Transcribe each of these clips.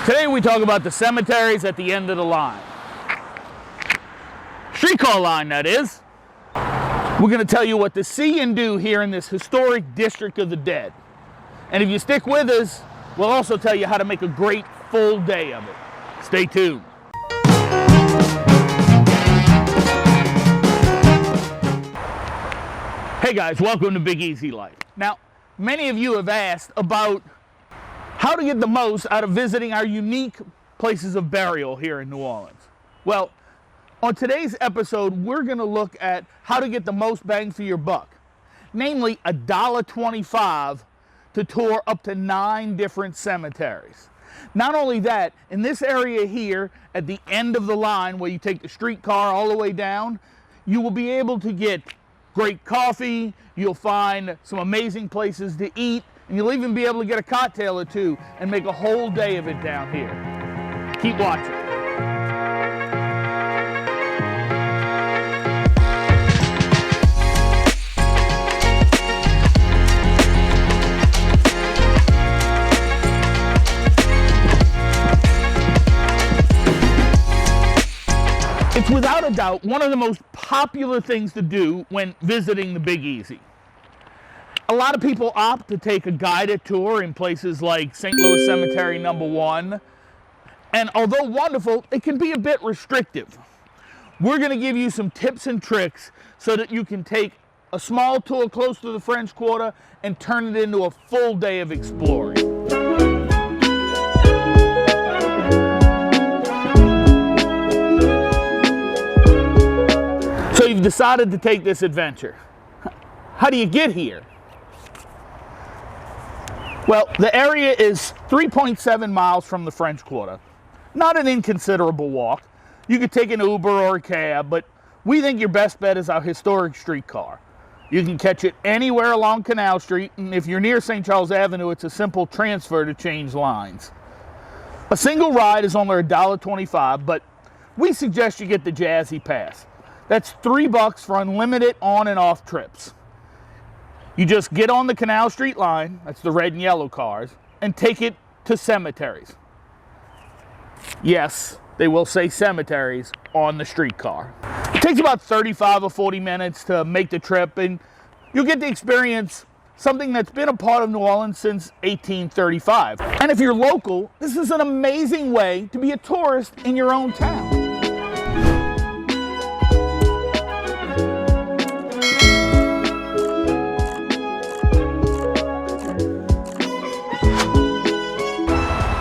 Today we talk about the cemeteries at the end of the line. Streetcar line, that is. We're going to tell you what to see and do here in this historic district of the dead. And if you stick with us, we'll also tell you how to make a great full day of it. Stay tuned. Hey guys, welcome to Big Easy Life. Now, many of you have asked about how to get the most out of visiting our unique places of burial here in New Orleans. Well, on today's episode, we're going to look at how to get the most bang for your buck. Namely, $1.25 to tour up to 9 different cemeteries. Not only that, in this area here, at the end of the line where you take the streetcar all the way down, you will be able to get great coffee, you'll find some amazing places to eat, and you'll even be able to get a cocktail or two and make a whole day of it down here. Keep watching. It's without a doubt one of the most popular things to do when visiting the Big Easy. A lot of people opt to take a guided tour in places like St. Louis Cemetery No. 1. And although wonderful, it can be a bit restrictive. We're going to give you some tips and tricks so that you can take a small tour close to the French Quarter and turn it into a full day of exploring. So you've decided to take this adventure. How do you get here? Well, the area is 3.7 miles from the French Quarter. Not an inconsiderable walk. You could take an Uber or a cab, but we think your best bet is our historic streetcar. You can catch it anywhere along Canal Street, and if you're near St. Charles Avenue, it's a simple transfer to change lines. A single ride is only $1.25, but we suggest you get the Jazzy Pass. That's $3 for unlimited on and off trips. You just get on the Canal Street line, that's the red and yellow cars, and take it to cemeteries. Yes, they will say cemeteries on the streetcar. It takes about 35 or 40 minutes to make the trip, and you'll get to experience something that's been a part of New Orleans since 1835. And if you're local, this is an amazing way to be a tourist in your own town.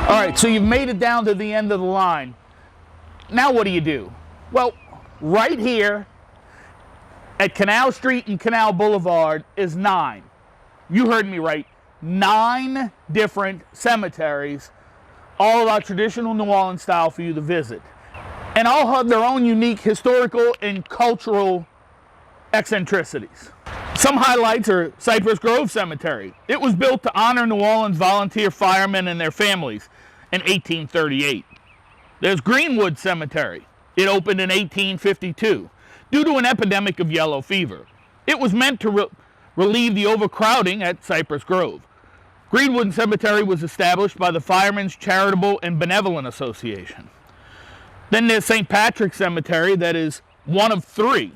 All right, so you've made it down to the end of the line. Now what do? Well, right here at Canal Street and Canal Boulevard is 9. You heard me right, 9 different cemeteries, all about traditional New Orleans style for you to visit. And all have their own unique historical and cultural eccentricities. Some highlights are Cypress Grove Cemetery. It was built to honor New Orleans volunteer firemen and their families in 1838. There's Greenwood Cemetery. It opened in 1852 due to an epidemic of yellow fever. It was meant to relieve the overcrowding at Cypress Grove. Greenwood Cemetery was established by the Firemen's Charitable and Benevolent Association. Then there's St. Patrick's Cemetery, that is one of 3.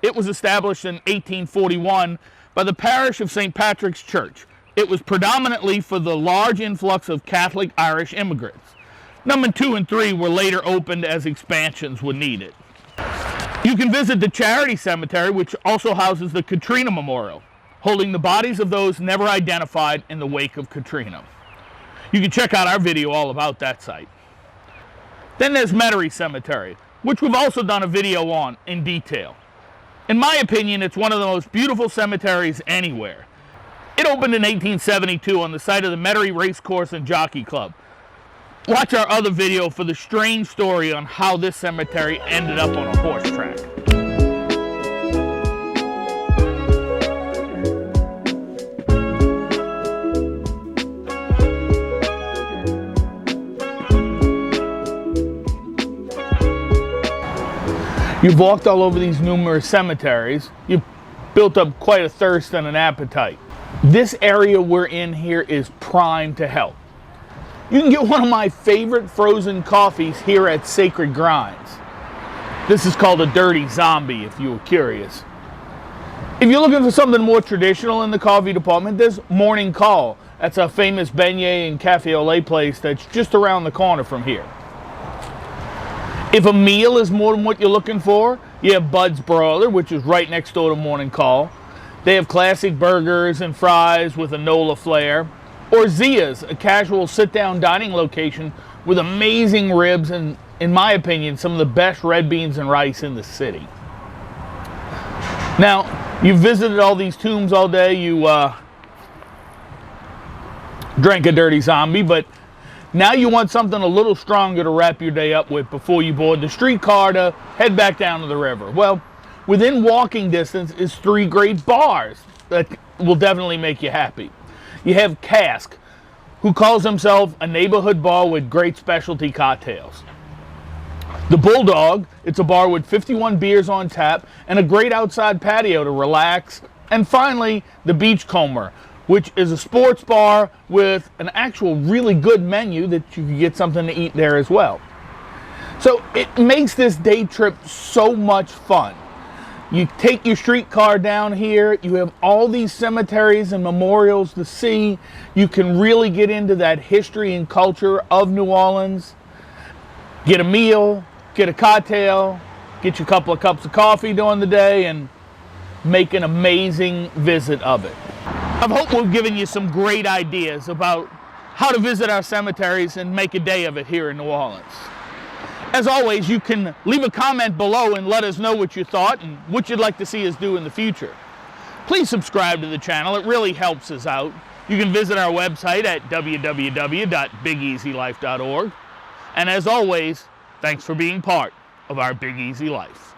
It was established in 1841 by the parish of St. Patrick's Church. It was predominantly for the large influx of Catholic Irish immigrants. Number 2 and 3 were later opened as expansions were needed. You can visit the Charity Cemetery, which also houses the Katrina Memorial, holding the bodies of those never identified in the wake of Katrina. You can check out our video all about that site. Then there's Cemeteries Cemetery, which we've also done a video on in detail. In my opinion, it's one of the most beautiful cemeteries anywhere. It opened in 1872 on the site of the Metairie Racecourse and Jockey Club. Watch our other video for the strange story on how this cemetery ended up on a horse track. You've walked all over these numerous cemeteries. You've built up quite a thirst and an appetite. This area we're in here is primed to help. you can get one of my favorite frozen coffees here at Sacred Grinds. This is called a Dirty Zombie, if you were curious. If you're looking for something more traditional in the coffee department, there's Morning Call. That's a famous beignet and cafe au lait place that's just around the corner from here. If a meal is more than what you're looking for, you have Bud's Broiler, which is right next door to Morning Call. They have classic burgers and fries with a Nola flair. Or Zia's, a casual sit-down dining location with amazing ribs and, in my opinion, some of the best red beans and rice in the city. Now, you visited all these tombs all day, you drank a Dirty Zombie, but now you want something a little stronger to wrap your day up with before you board the streetcar to head back down to the river. Well, within walking distance is 3 great bars that will definitely make you happy. You have Cask, who calls himself a neighborhood bar with great specialty cocktails. The Bulldog, it's a bar with 51 beers on tap and a great outside patio to relax. And finally, the Beachcomber, which is a sports bar with an actual really good menu that you can get something to eat there as well. So it makes this day trip so much fun. You take your streetcar down here, you have all these cemeteries and memorials to see. You can really get into that history and culture of New Orleans. Get a meal, get a cocktail, get you a couple of cups of coffee during the day, and make an amazing visit of it. I hope we've given you some great ideas about how to visit our cemeteries and make a day of it here in New Orleans. As always, you can leave a comment below and let us know what you thought and what you'd like to see us do in the future. Please subscribe to the channel. It really helps us out. You can visit our website at www.bigeasylife.org. And as always, thanks for being part of our Big Easy Life.